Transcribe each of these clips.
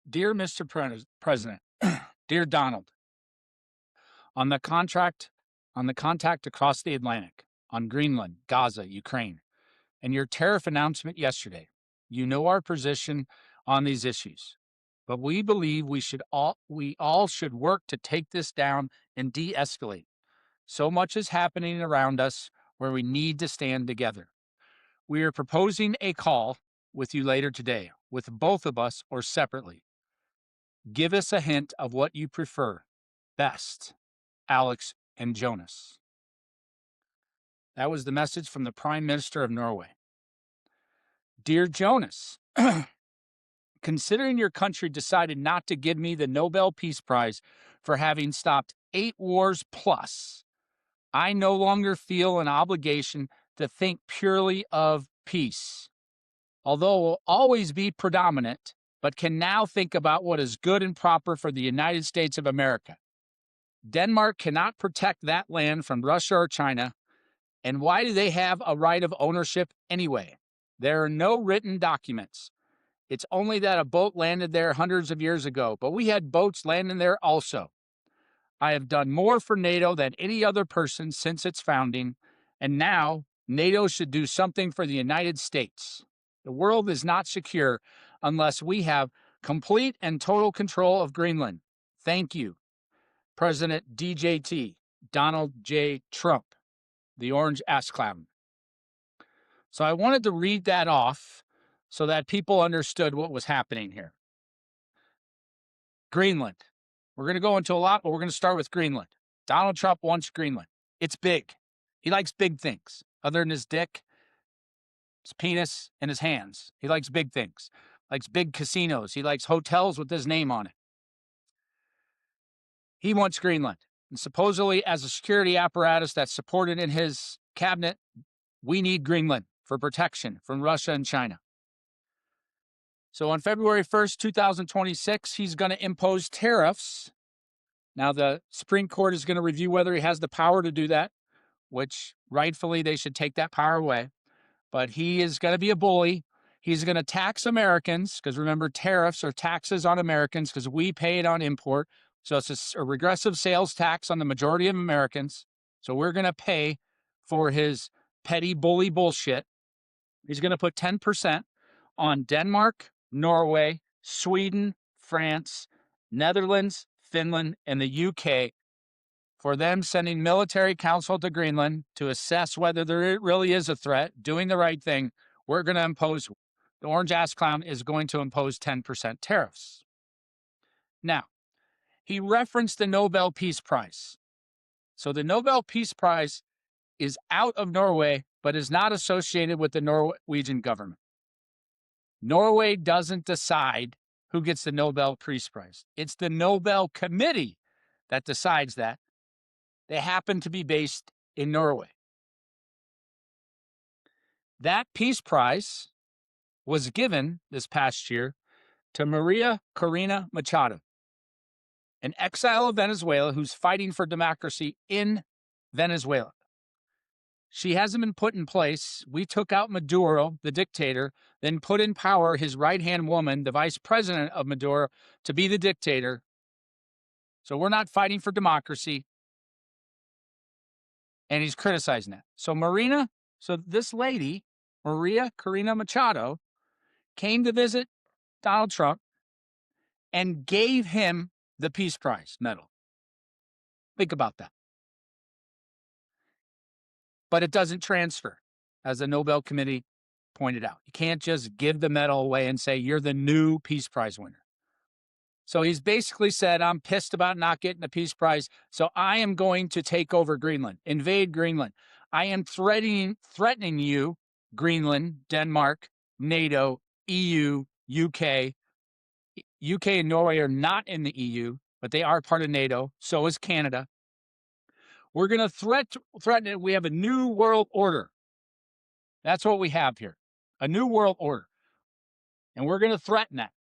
Dear Mr. President, dear Donald, on the contract, on the contact across the Atlantic, on Greenland, Gaza, Ukraine, and your tariff announcement yesterday, you know our position on these issues. But we believe we all should work to take this down and de-escalate. So much is happening around us where we need to stand together. We are proposing a call with you later today, with both of us or separately. Give us a hint of what you prefer best, Alex and Jonas. That was the message from the Prime Minister of Norway. Dear Jonas, considering your country decided not to give me the Nobel Peace Prize for having stopped 8 wars plus, I no longer feel an obligation to think purely of peace, although it will always be predominant, but can now think about what is good and proper for the United States of America. Denmark cannot protect that land from Russia or China, and why do they have a right of ownership anyway? There are no written documents. It's only that a boat landed there hundreds of years ago, but we had boats landing there also. I have done more for NATO than any other person since its founding, and now NATO should do something for the United States. The world is not secure unless we have complete and total control of Greenland. Thank you. President DJT, Donald J. Trump, the orange ass clown. So I wanted to read that off so that people understood what was happening here. Greenland. We're going to go into a lot, but we're going to start with Greenland. Donald Trump wants Greenland. It's big. He likes big things. Other than his dick, his penis, and his hands. He likes big things. Likes big casinos. He likes hotels with his name on it. He wants Greenland. And supposedly, as a security apparatus that's supported in his cabinet, we need Greenland for protection from Russia and China. So on February 1st, 2026, he's going to impose tariffs. Now, the Supreme Court is going to review whether he has the power to do that, which rightfully they should take that power away. But he is going to be a bully. He's going to tax Americans, because remember, tariffs are taxes on Americans because we pay it on import. So it's a regressive sales tax on the majority of Americans. So we're going to pay for his petty bully bullshit. He's going to put 10% on Denmark, Norway, Sweden, France, Netherlands, Finland, and the UK for them sending military counsel to Greenland to assess whether there really is a threat, doing the right thing. We're going to impose, the orange ass clown is going to impose 10% tariffs. Now, he referenced the Nobel Peace Prize. So the Nobel Peace Prize is out of Norway, but is not associated with the Norwegian government. Norway doesn't decide who gets the Nobel Peace Prize. It's the Nobel Committee that decides that. They happen to be based in Norway. That Peace Prize was given this past year to Maria Corina Machado, an exile of Venezuela who's fighting for democracy in Venezuela. She hasn't been put in place. We took out Maduro, the dictator, then put in power his right-hand woman, the vice president of Maduro, to be the dictator. So we're not fighting for democracy. And he's criticizing that. So this lady, Maria Corina Machado, came to visit Donald Trump and gave him the Peace Prize medal. Think about that. But it doesn't transfer, as the Nobel Committee pointed out. You can't just give the medal away and say, you're the new Peace Prize winner. So he's basically said, I'm pissed about not getting the Peace Prize, so I am going to take over Greenland, invade Greenland. I am threatening you, Greenland, Denmark, NATO, EU, UK. UK and Norway are not in the EU, but they are part of NATO. So is Canada. We're going to threaten it. We have a new world order. That's what we have here, a new world order. And we're going to threaten that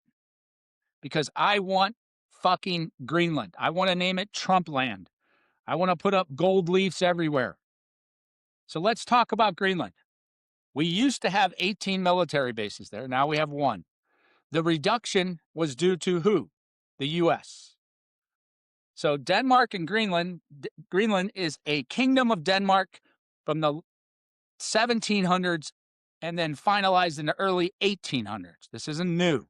because I want fucking Greenland. I want to name it Trumpland. I want to put up gold leaves everywhere. So let's talk about Greenland. We used to have 18 military bases there. Now we have 1. The reduction was due to who? The U.S. So Denmark and Greenland is a kingdom of Denmark from the 1700s and then finalized in the early 1800s. This isn't new.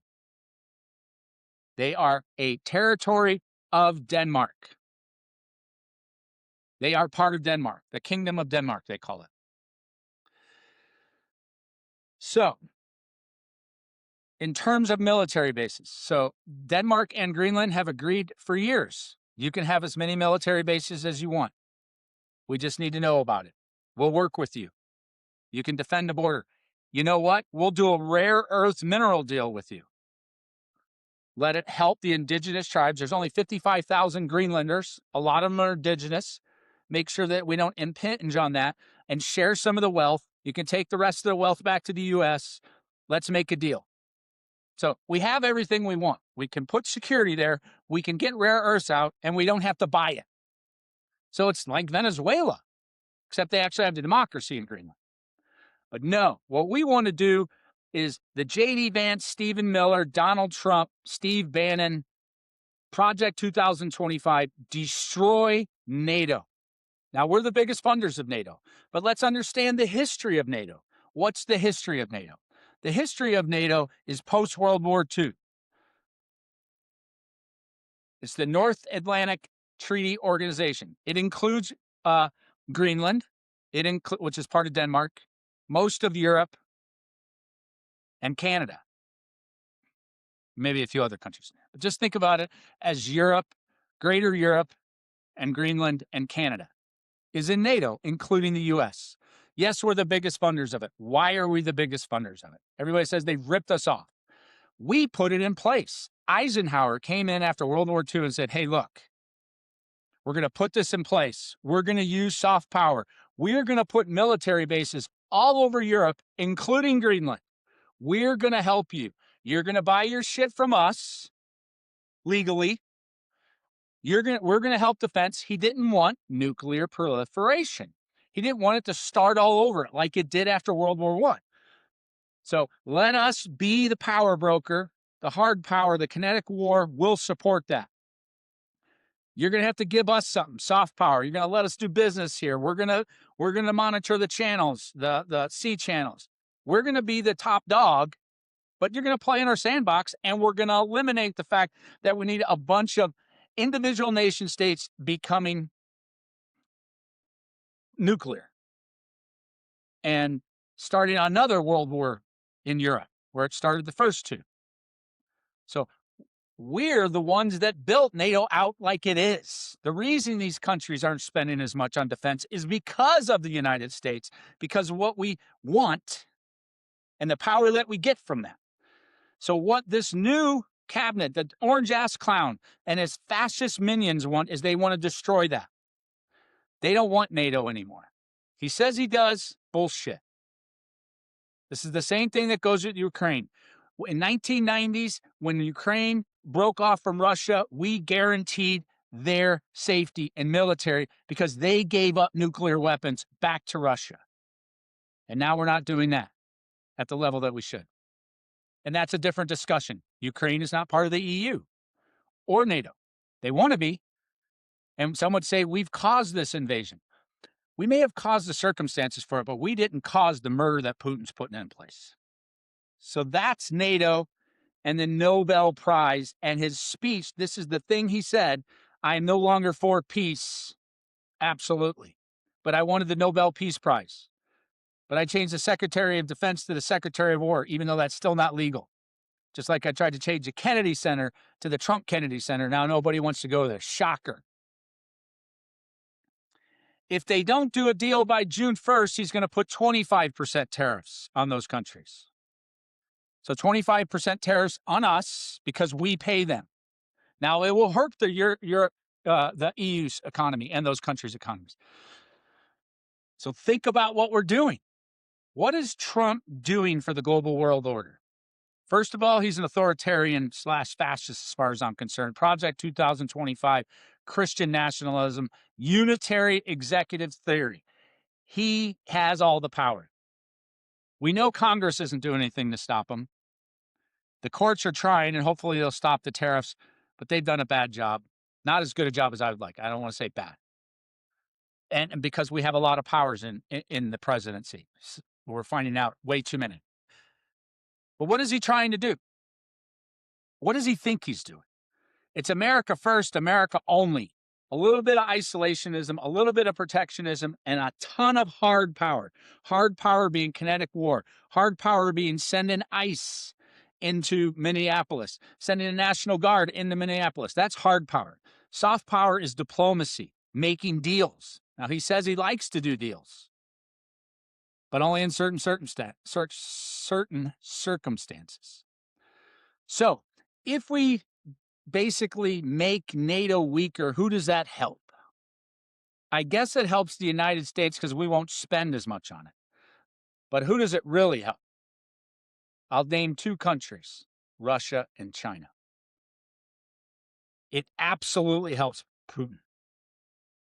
They are a territory of Denmark. They are part of Denmark, the kingdom of Denmark, they call it. So, in terms of military bases, so Denmark and Greenland have agreed for years. You can have as many military bases as you want. We just need to know about it. We'll work with you. You can defend the border. You know what? We'll do a rare earth mineral deal with you. Let it help the indigenous tribes. There's only 55,000 Greenlanders. A lot of them are indigenous. Make sure that we don't impinge on that and share some of the wealth. You can take the rest of the wealth back to the U.S. Let's make a deal. So we have everything we want. We can put security there. We can get rare earths out, and we don't have to buy it. So it's like Venezuela, except they actually have the democracy in Greenland. But no, what we want to do is the J.D. Vance, Stephen Miller, Donald Trump, Steve Bannon, Project 2025, destroy NATO. Now, we're the biggest funders of NATO, but let's understand the history of NATO. What's the history of NATO? The history of NATO is post-World War II. It's the North Atlantic Treaty Organization. It includes Greenland, which is part of Denmark, most of Europe, and Canada. Maybe a few other countries. But just think about it as Europe, Greater Europe, and Greenland and Canada is in NATO, including the U.S. Yes, we're the biggest funders of it. Why are we the biggest funders of it? Everybody says they've ripped us off. We put it in place. Eisenhower came in after World War II and said, hey, look, we're going to put this in place. We're going to use soft power. We're going to put military bases all over Europe, including Greenland. We're going to help you. You're going to buy your shit from us legally. We're going to help defense. He didn't want nuclear proliferation. He didn't want it to start all over like it did after World War I. So let us be the power broker, the hard power, the kinetic war. We'll support that. You're going to have to give us something, soft power. You're going to let us do business here. We're going to monitor the channels, the sea channels. We're going to be the top dog, but you're going to play in our sandbox, and we're going to eliminate the fact that we need a bunch of individual nation states becoming nuclear and starting another world war in Europe, where it started the first two. So we're the ones that built NATO out like it is. The reason these countries aren't spending as much on defense is because of the United States, because of what we want and the power that we get from that. So what this new cabinet, the orange-ass clown and his fascist minions want is they want to destroy that. They don't want NATO anymore. He says he does. Bullshit. This is the same thing that goes with Ukraine. In 1990s, when Ukraine broke off from Russia, we guaranteed their safety and military because they gave up nuclear weapons back to Russia. And now we're not doing that at the level that we should. And that's a different discussion. Ukraine is not part of the EU or NATO. They want to be. And some would say we've caused this invasion. We may have caused the circumstances for it, but we didn't cause the murder that Putin's putting in place. So that's NATO and the Nobel Prize and his speech. This is the thing he said. I am no longer for peace. Absolutely. But I wanted the Nobel Peace Prize. But I changed the Secretary of Defense to the Secretary of War, even though that's still not legal. Just like I tried to change the Kennedy Center to the Trump Kennedy Center. Now nobody wants to go there. Shocker. If they don't do a deal by June 1st, he's going to put 25% tariffs on those countries. So 25% tariffs on us because we pay them. Now, it will hurt the EU's economy and those countries' economies. So think about what we're doing. What is Trump doing for the global world order? First of all, he's an authoritarian/fascist as far as I'm concerned. Project 2025, Christian nationalism, unitary executive theory. He has all the power. We know Congress isn't doing anything to stop him. The courts are trying, and hopefully they'll stop the tariffs, but they've done a bad job. Not as good a job as I would like. I don't want to say bad. And because we have a lot of powers in the presidency. We're finding out way too many. But what is he trying to do? What does he think he's doing? It's America first, America only. A little bit of isolationism, a little bit of protectionism, and a ton of hard power. Hard power being kinetic war. Hard power being sending ICE into Minneapolis, sending a National Guard into Minneapolis. That's hard power. Soft power is diplomacy, making deals. Now, he says he likes to do deals, but only in certain circumstances. So, if we basically make NATO weaker, who does that help? I guess it helps the United States because we won't spend as much on it. But who does it really help? I'll name two countries, Russia and China. It absolutely helps Putin.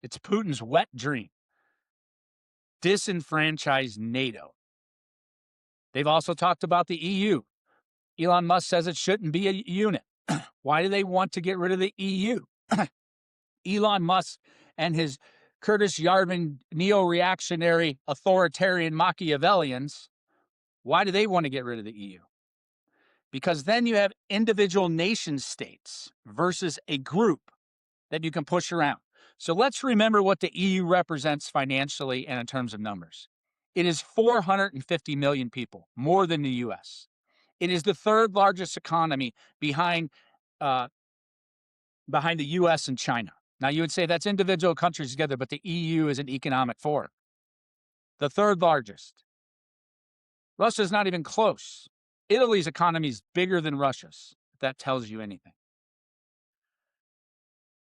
It's Putin's wet dream. Disenfranchise NATO. They've also talked about the EU. Elon Musk says it shouldn't be a unit. Why do they want to get rid of the EU? Elon Musk and his Curtis Yarvin neo-reactionary authoritarian Machiavellians, why do they want to get rid of the EU? Because then you have individual nation states versus a group that you can push around. So let's remember what the EU represents financially and in terms of numbers. It is 450 million people, more than the US. It is the third largest economy behind the US and China. Now, you would say that's individual countries together, but the EU is an economic forum. The third largest. Russia's not even close. Italy's economy is bigger than Russia's, if that tells you anything.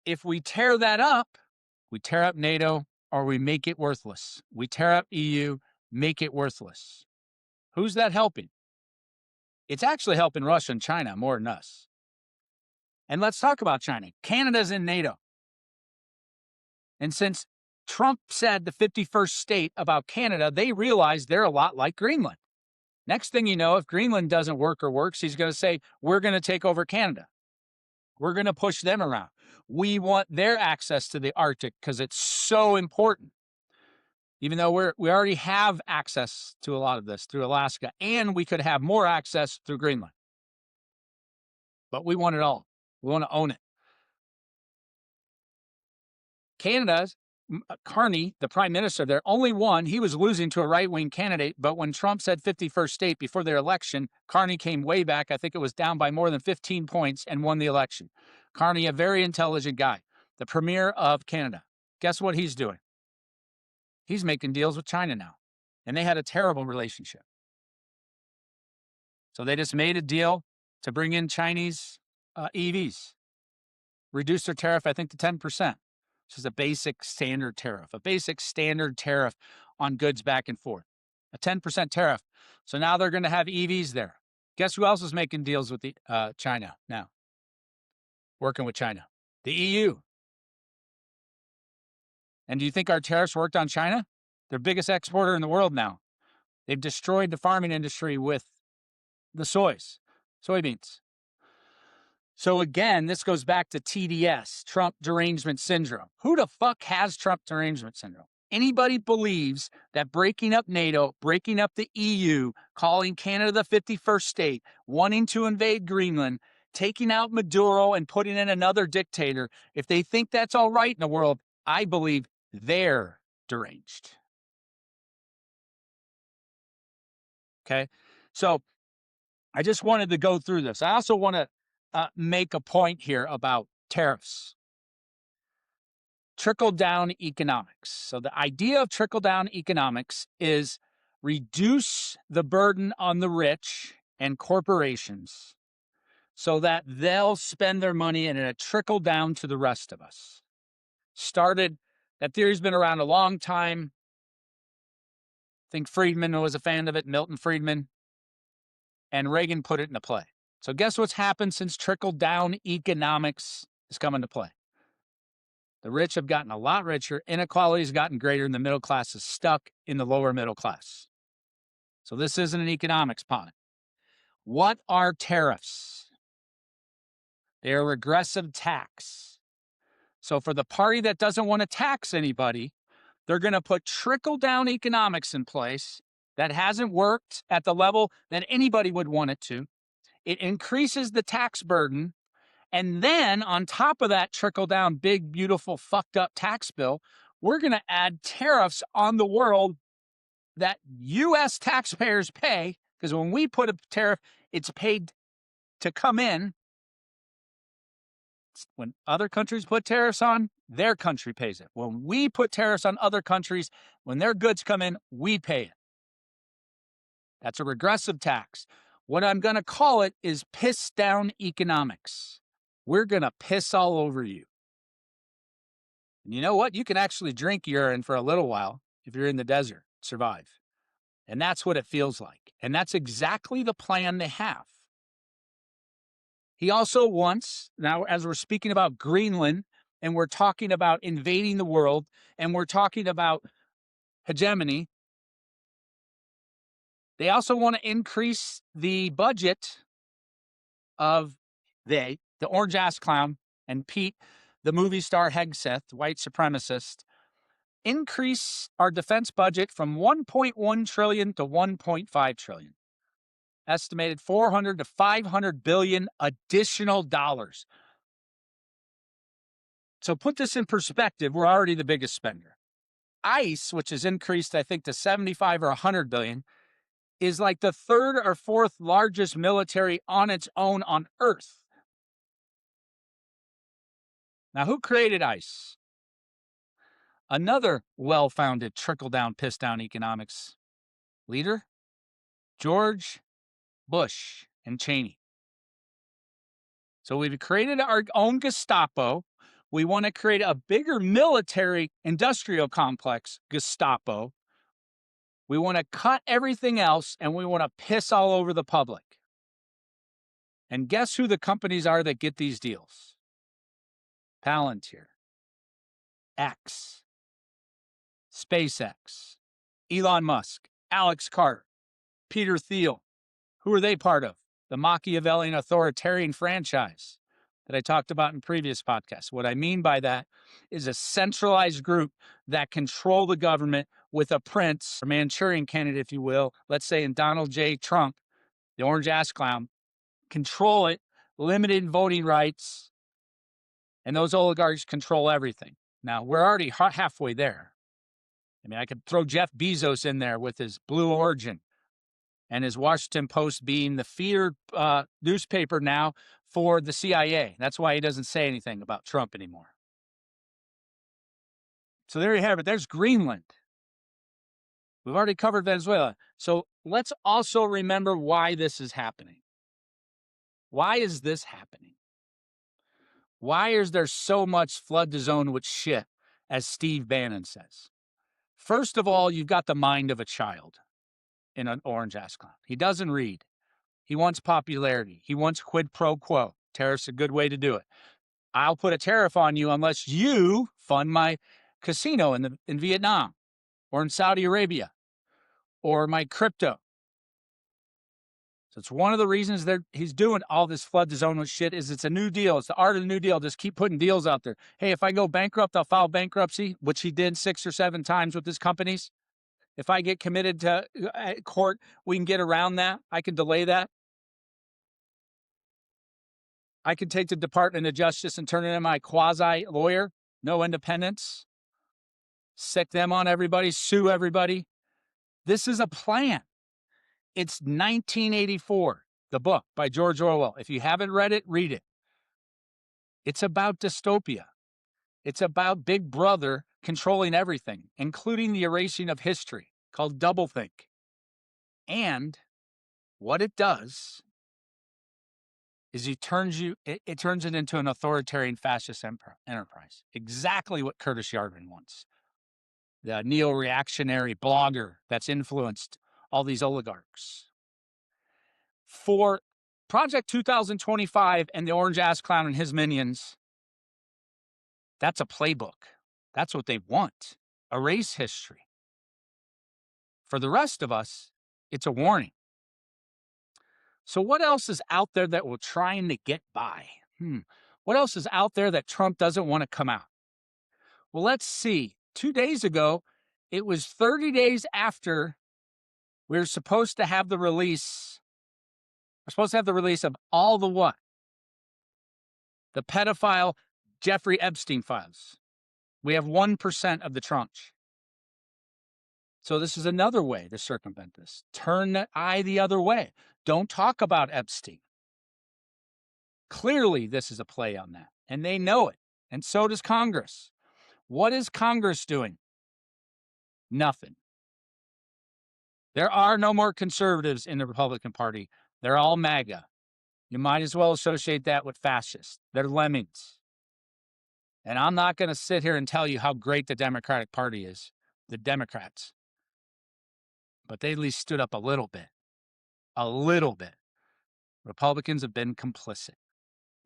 If we tear that up, we tear up NATO or we make it worthless. We tear up EU, make it worthless. Who's that helping? It's actually helping Russia and China more than us. And let's talk about China. Canada's in NATO. And since Trump said the 51st state about Canada, they realize they're a lot like Greenland. Next thing you know, if Greenland doesn't work or works, he's going to say, we're going to take over Canada. We're going to push them around. We want their access to the Arctic because it's so important. Even though we already have access to a lot of this through Alaska, and we could have more access through Greenland. But we want it all. We want to own it. Canada's Carney, the prime minister there, only won. He was losing to a right-wing candidate, but when Trump said 51st state before their election, Carney came way back. I think it was down by more than 15 points and won the election. Carney, a very intelligent guy, the premier of Canada. Guess what he's doing? He's making deals with China now, and they had a terrible relationship. So they just made a deal to bring in Chinese EVs, reduce their tariff, I think, to 10%. Which is a basic standard tariff on goods back and forth, a 10% tariff. So now they're going to have EVs there. Guess who else is making deals with the China now? Working with China, the EU. And do you think our tariffs worked on China? Their biggest exporter in the world now. They've destroyed the farming industry with the soybeans. So again, this goes back to TDS, Trump derangement syndrome. Who the fuck has Trump derangement syndrome? Anybody believes that breaking up NATO, breaking up the EU, calling Canada the 51st state, wanting to invade Greenland, taking out Maduro and putting in another dictator, if they think that's all right in the world, I believe they're deranged. Okay? So I just wanted to go through this. I also want to make a point here about tariffs. Trickle-down economics. So the idea of trickle-down economics is reduce the burden on the rich and corporations so that they'll spend their money and it'll trickle down to the rest of us. That theory's been around a long time. I think Friedman was a fan of it, Milton Friedman, and Reagan put it into play. So guess what's happened since trickle-down economics has come into play? The rich have gotten a lot richer. Inequality has gotten greater, and the middle class is stuck in the lower middle class. So this isn't an economics pod. What are tariffs? They're a regressive tax. So for the party that doesn't want to tax anybody, they're going to put trickle-down economics in place that hasn't worked at the level that anybody would want it to. It increases the tax burden. And then on top of that trickle-down, big, beautiful, fucked up tax bill, we're going to add tariffs on the world that U.S. taxpayers pay, because when we put a tariff, it's paid to come in. When other countries put tariffs on, their country pays it. When we put tariffs on other countries, when their goods come in, we pay it. That's a regressive tax. What I'm going to call it is piss down economics. We're going to piss all over you. And you know what? You can actually drink urine for a little while if you're in the desert, survive. And that's what it feels like. And that's exactly the plan they have. He also wants, now as we're speaking about Greenland, and we're talking about invading the world, and we're talking about hegemony, they also want to increase the budget of the orange ass clown, and Pete, the movie star Hegseth, white supremacist, increase our defense budget from 1.1 trillion to 1.5 trillion. Estimated 400 to 500 billion additional dollars. So put this in perspective, we're already the biggest spender. ICE, which has increased, I think, to 75 or 100 billion, is like the third or fourth largest military on its own on Earth. Now, who created ICE? Another well-founded trickle-down, piss-down economics leader, George Bush and Cheney. So we've created our own Gestapo. We want to create a bigger military industrial complex, Gestapo. We want to cut everything else, and we want to piss all over the public. And guess who the companies are that get these deals? Palantir, X, SpaceX, Elon Musk, Alex Carter, Peter Thiel. Who are they part of? The Machiavellian authoritarian franchise that I talked about in previous podcasts. What I mean by that is a centralized group that control the government with a prince, a Manchurian candidate, if you will, let's say in Donald J. Trump, the orange ass clown, control it, limited voting rights, and those oligarchs control everything. Now, we're already halfway there. I mean, I could throw Jeff Bezos in there with his Blue Origin and his Washington Post being the feeder newspaper now for the CIA. That's why he doesn't say anything about Trump anymore. So there you have it. There's Greenland. We've already covered Venezuela. So let's also remember why this is happening. Why is this happening? Why is there so much flood the zone with shit, as Steve Bannon says? First of all, you've got the mind of a child in an orange ass clown. He doesn't read. He wants popularity. He wants quid pro quo. Tariff's a good way to do it. I'll put a tariff on you unless you fund my casino in Vietnam or in Saudi Arabia or my crypto. So it's one of the reasons that he's doing all this flood the zone with shit is it's a new deal. It's the art of the new deal. Just keep putting deals out there. Hey, if I go bankrupt, I'll file bankruptcy, which he did 6 or 7 times with his companies. If I get committed to court, we can get around that. I can delay that. I can take the Department of Justice and turn it into my quasi-lawyer. No independence. Sick them on everybody. Sue everybody. This is a plan. It's 1984, the book by George Orwell. If you haven't read it, read it. It's about dystopia. It's about Big Brother controlling everything, including the erasing of history, called doublethink. And what it does is it turns it into an authoritarian fascist enterprise. Exactly what Curtis Yarvin wants. The neo-reactionary blogger that's influenced all these oligarchs. For Project 2025 and the orange ass clown and his minions, that's a playbook. That's what they want. Erase history. For the rest of us, it's a warning. So what else is out there that we're trying to get by? What else is out there that Trump doesn't want to come out? Well, let's see. 2 days ago, it was 30 days after we were supposed to have the release. We're supposed to have the release of all the what? The pedophile Jeffrey Epstein files. We have 1% of the tranche. So this is another way to circumvent this. Turn the eye the other way. Don't talk about Epstein. Clearly, this is a play on that, and they know it, and so does Congress. What is Congress doing? Nothing. There are no more conservatives in the Republican Party. They're all MAGA. You might as well associate that with fascists. They're lemmings. And I'm not going to sit here and tell you how great the Democratic Party is, the Democrats. But they at least stood up a little bit. A little bit. Republicans have been complicit.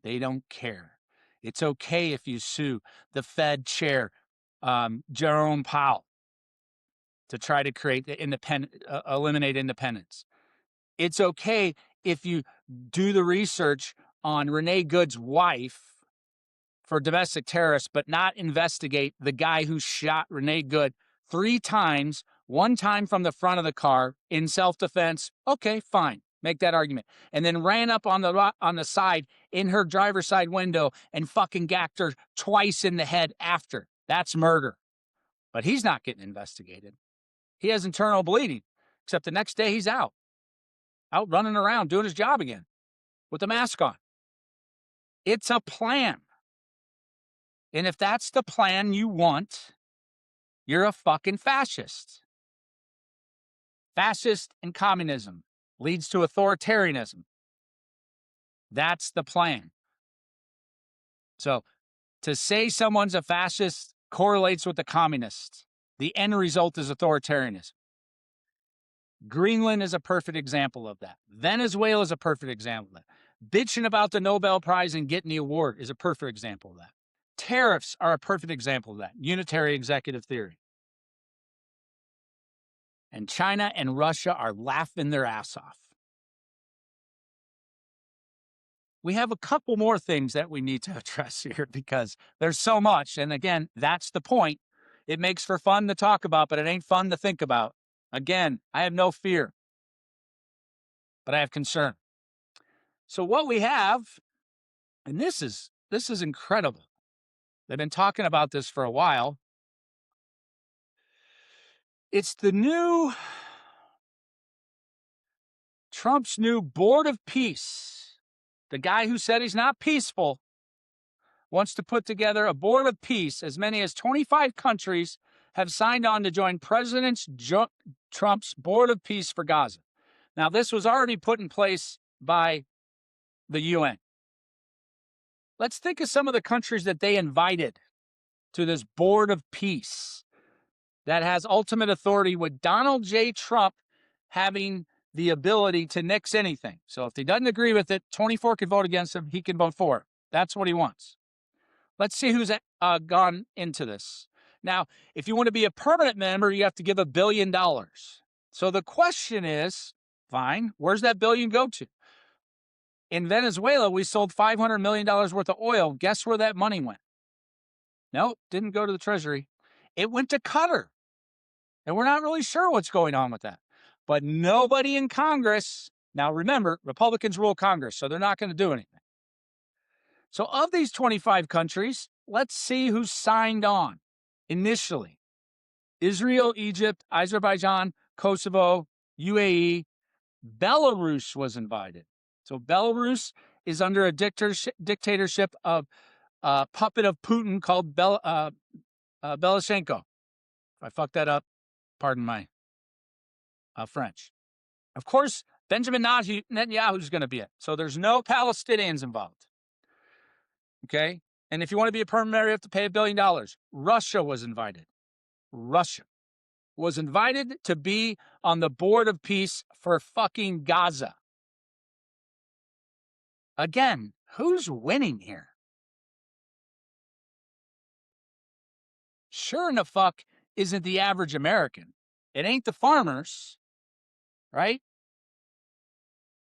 They don't care. It's okay if you sue the Fed chair, Jerome Powell, to try to create the eliminate independence. It's okay if you do the research on Renee Good's wife for domestic terrorists, but not investigate the guy who shot Renee Good 3 times, 1 time from the front of the car in self-defense. Okay, fine. Make that argument. And then ran up on the side in her driver's side window and fucking gacked her twice in the head after. That's murder. But he's not getting investigated. He has internal bleeding, except the next day he's out running around doing his job again with the mask on. It's a plan. And if that's the plan you want, you're a fucking fascist. Fascist and communism leads to authoritarianism. That's the plan. So to say someone's a fascist correlates with the communist. The end result is authoritarianism. Greenland is a perfect example of that. Venezuela is a perfect example of that. Bitching about the Nobel Prize and getting the award is a perfect example of that. Tariffs are a perfect example of that. Unitary executive theory. And China and Russia are laughing their ass off. We have a couple more things that we need to address here because there's so much. And again, that's the point. It makes for fun to talk about, but it ain't fun to think about. Again, I have no fear, but I have concern. So what we have, and this is incredible. They've been talking about this for a while. It's Trump's new Board of Peace. The guy who said he's not peaceful wants to put together a Board of Peace. As many as 25 countries have signed on to join President Trump's Board of Peace for Gaza. Now, this was already put in place by the UN. Let's think of some of the countries that they invited to this Board of Peace that has ultimate authority, with Donald J. Trump having the ability to nix anything. So if he doesn't agree with it, 24 can vote against him. He can vote for it. That's what he wants. Let's see who's gone into this. Now, if you want to be a permanent member, you have to give $1 billion. So the question is, fine, where's that billion go to? In Venezuela, we sold $500 million worth of oil. Guess where that money went? Nope, didn't go to the Treasury. It went to Qatar. And we're not really sure what's going on with that. But nobody in Congress, now remember, Republicans rule Congress, so they're not going to do anything. So of these 25 countries, let's see who signed on initially. Israel, Egypt, Azerbaijan, Kosovo, UAE, Belarus was invited. So Belarus is under a dictatorship of a puppet of Putin called Belashenko. If I fucked that up, pardon my French. Of course, Benjamin Netanyahu is going to be it. So there's no Palestinians involved. Okay? And if you want to be a permanent member, you have to pay $1 billion. Russia was invited. Russia was invited to be on the Board of Peace for fucking Gaza. Again, who's winning here? Sure in the fuck isn't the average American. It ain't the farmers, right?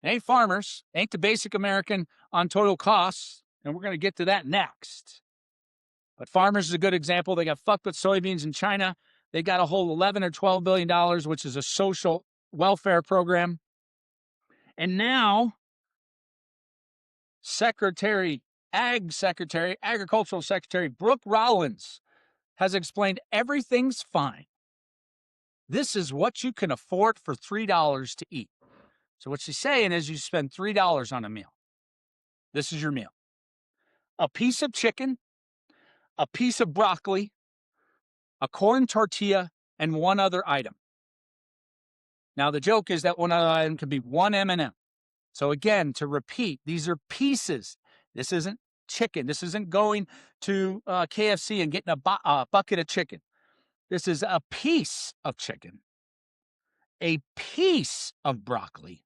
It ain't farmers, ain't the basic American on total costs, and we're going to get to that next. But farmers is a good example. They got fucked with soybeans in China. They got a whole $11 or $12 billion, which is a social welfare program. And now, Agricultural Secretary Brooke Rollins has explained everything's fine. This is what you can afford for $3 to eat. So what she's saying is you spend $3 on a meal. This is your meal. A piece of chicken, a piece of broccoli, a corn tortilla, and one other item. Now, the joke is that one other item could be one M&M. So again, to repeat, these are pieces. This isn't chicken. This isn't going to KFC and getting a bucket of chicken. This is a piece of chicken, a piece of broccoli,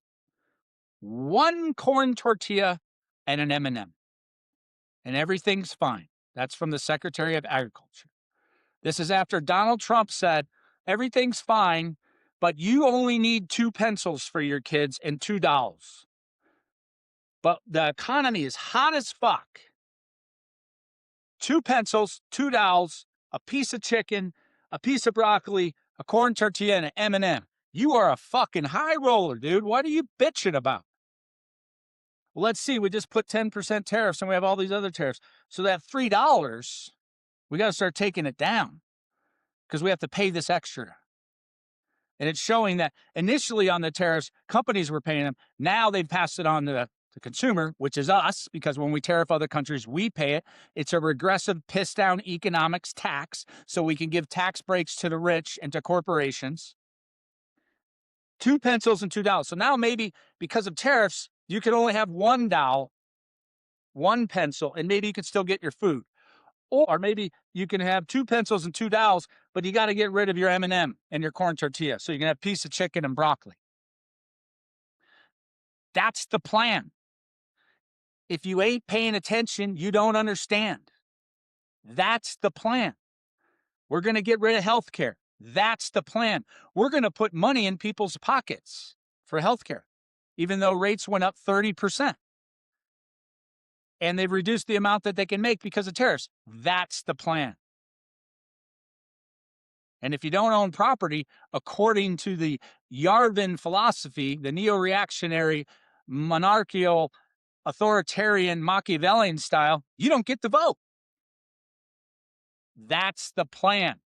one corn tortilla, and an M&M. And everything's fine. That's from the Secretary of Agriculture. This is after Donald Trump said, everything's fine, but you only need 2 pencils for your kids and $2. But the economy is hot as fuck. 2 pencils, $2, a piece of chicken, a piece of broccoli, a corn tortilla, and an M&M. You are a fucking high roller, dude. What are you bitching about? Well, let's see. We just put 10% tariffs and we have all these other tariffs. So that $3, we got to start taking it down because we have to pay this extra. And it's showing that initially on the tariffs, companies were paying them. Now they've passed it on to the consumer, which is us, because when we tariff other countries, we pay it. It's a regressive piss-down economics tax, so we can give tax breaks to the rich and to corporations. 2 pencils and $2. So now maybe because of tariffs, you can only have $1, 1 pencil, and maybe you can still get your food. Or maybe you can have 2 pencils and $2, but you got to get rid of your M&M and your corn tortilla, so you can have a piece of chicken and broccoli. That's the plan. If you ain't paying attention, you don't understand. That's the plan. We're going to get rid of healthcare. That's the plan. We're going to put money in people's pockets for healthcare, even though rates went up 30%. And they've reduced the amount that they can make because of tariffs. That's the plan. And if you don't own property, according to the Yarvin philosophy, the neo-reactionary, monarchical, authoritarian, Machiavellian style, you don't get to vote. That's the plan.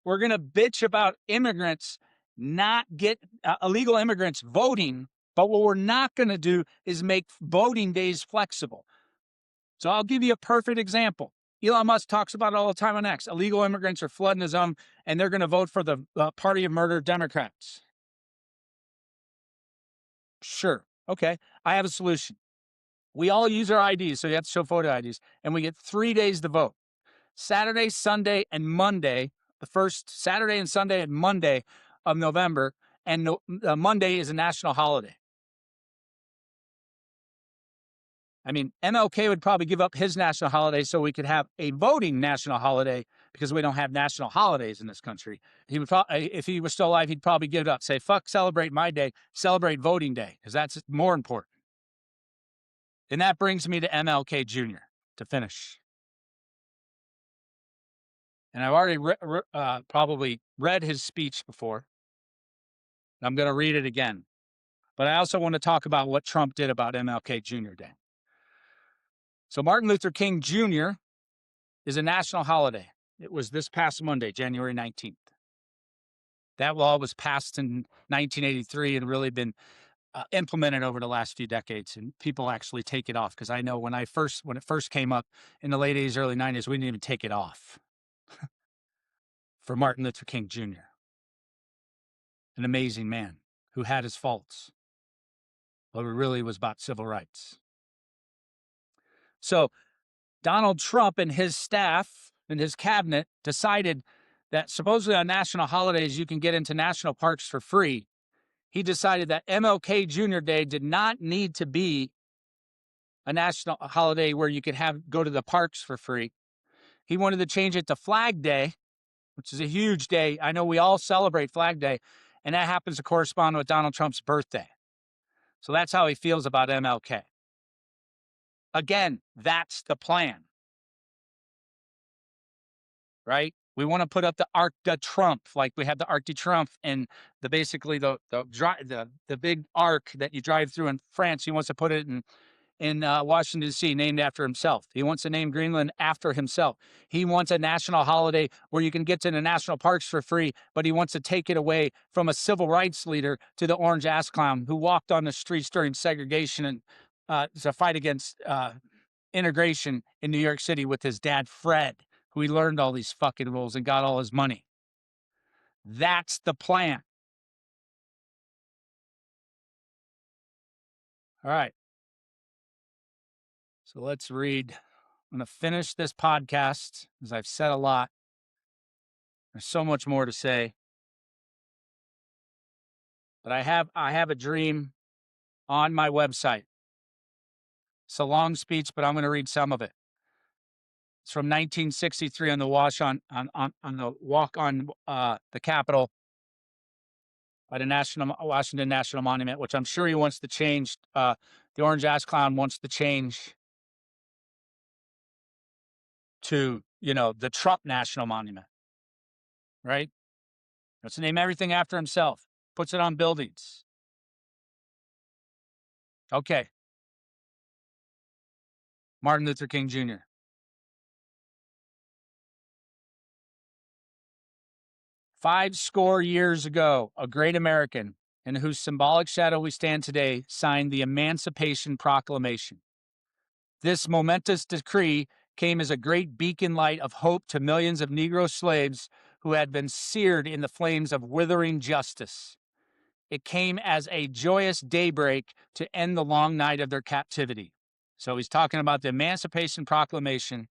We're going to bitch about immigrants not get illegal immigrants voting, but what we're not going to do is make voting days flexible. So I'll give you a perfect example. Elon Musk talks about it all the time on X. Illegal immigrants are flooding the zone, and they're going to vote for the party of murder Democrats. Sure. Okay. I have a solution. We all use our IDs, so you have to show photo IDs, and we get 3 days to vote. Saturday, Sunday, and Monday, the first Saturday and Sunday and Monday of November, and Monday is a national holiday. I mean, MLK would probably give up his national holiday so we could have a voting national holiday because we don't have national holidays in this country. He would probably, if he was still alive, he'd probably give it up. Say, fuck, celebrate my day, celebrate voting day, because that's more important. And that brings me to MLK Jr. to finish. And I've already probably read his speech before. I'm going to read it again. But I also want to talk about what Trump did about MLK Jr. Day. So Martin Luther King Jr. is a national holiday. It was this past Monday, January 19th. That law was passed in 1983 and really been implemented over the last few decades, and people actually take it off. Because I know when it first came up in the late 80s, early 90s, we didn't even take it off for Martin Luther King Jr., an amazing man who had his faults, but it really was about civil rights. So Donald Trump and his staff and his cabinet decided that supposedly on national holidays, you can get into national parks for free. He decided that MLK Jr. Day did not need to be a national holiday where you could go to the parks for free. He wanted to change it to Flag Day, which is a huge day. I know we all celebrate Flag Day, and that happens to correspond with Donald Trump's birthday. So that's how he feels about MLK. Again, that's the plan. Right? We want to put up the Arc de Triomphe, like we have the Arc de Triomphe and the big arc that you drive through in France. He wants to put it in Washington, D.C., named after himself. He wants to name Greenland after himself. He wants a national holiday where you can get to the national parks for free, but he wants to take it away from a civil rights leader to the orange ass clown who walked on the streets during segregation and to fight against integration in New York City with his dad, Fred, who he learned all these fucking rules and got all his money. That's the plan. All right. So let's read. I'm going to finish this podcast as I've said a lot. There's so much more to say. But I have a dream on my website. It's a long speech, but I'm going to read some of it. It's from 1963 on the walk on the Capitol by the Washington National Monument, which I'm sure he wants to change. The orange ass clown wants to change to, the Trump National Monument, right? Wants to name everything after himself. Puts it on buildings. Okay. Martin Luther King Jr. 50 years ago, a great American, in whose symbolic shadow we stand today, signed the Emancipation Proclamation. This momentous decree came as a great beacon light of hope to millions of Negro slaves who had been seared in the flames of withering justice. It came as a joyous daybreak to end the long night of their captivity. So he's talking about the Emancipation Proclamation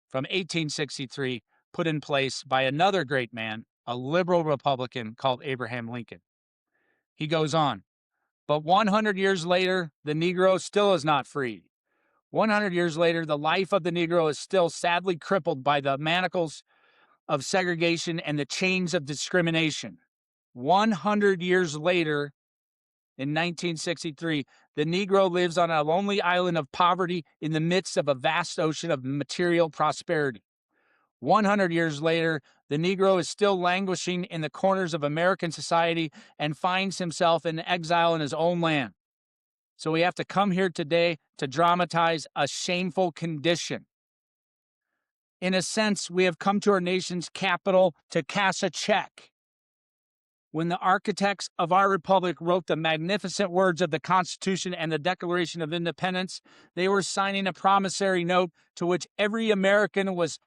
from 1863, put in place by another great man, a liberal Republican called Abraham Lincoln. He goes on, but 100 years later, the Negro still is not free. 100 years later, the life of the Negro is still sadly crippled by the manacles of segregation and the chains of discrimination. 100 years later, in 1963, the Negro lives on a lonely island of poverty in the midst of a vast ocean of material prosperity. 100 years later, the Negro is still languishing in the corners of American society and finds himself in exile in his own land. So we have to come here today to dramatize a shameful condition. In a sense, we have come to our nation's capital to cash a check. When the architects of our republic wrote the magnificent words of the Constitution and the Declaration of Independence, they were signing a promissory note to which every American was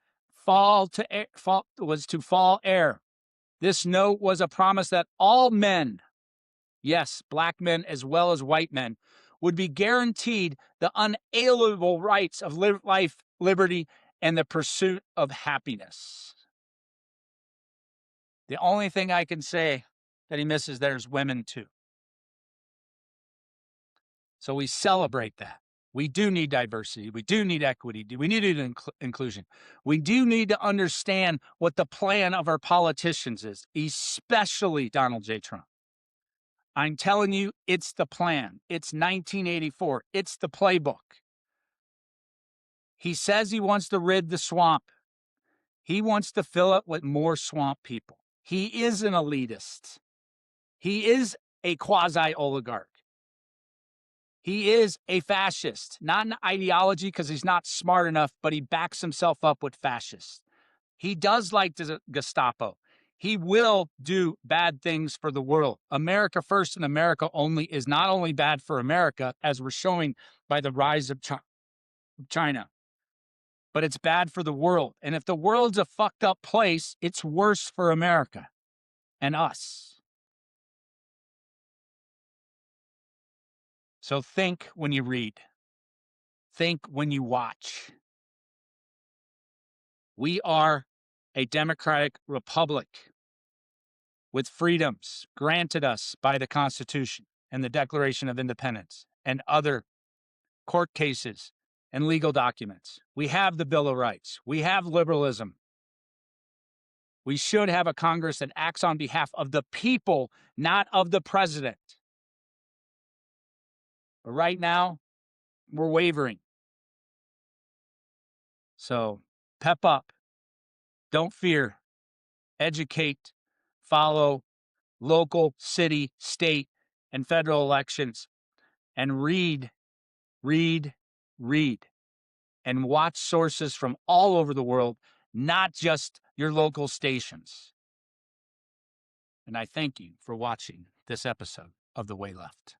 to fall heir. This note was a promise that all men, yes, black men as well as white men, would be guaranteed the unalienable rights of life, liberty, and the pursuit of happiness. The only thing I can say that he misses there is women too. So we celebrate that. We do need diversity. We do need equity. We need inclusion. We do need to understand what the plan of our politicians is, especially Donald J. Trump. I'm telling you, it's the plan. It's 1984. It's the playbook. He says he wants to rid the swamp. He wants to fill it with more swamp people. He is an elitist. He is a quasi-oligarch. He is a fascist, not an ideology because he's not smart enough, but he backs himself up with fascists. He does like the Gestapo. He will do bad things for the world. America first and America only is not only bad for America, as we're showing by the rise of China, but it's bad for the world. And if the world's a fucked up place, it's worse for America and us. So think when you read. Think when you watch. We are a democratic republic with freedoms granted us by the Constitution and the Declaration of Independence and other court cases and legal documents. We have the Bill of Rights. We have liberalism. We should have a Congress that acts on behalf of the people, not of the president. But right now, we're wavering. So pep up. Don't fear. Educate. Follow local, city, state, and federal elections. And read, read, read. And watch sources from all over the world, not just your local stations. And I thank you for watching this episode of The Way Left.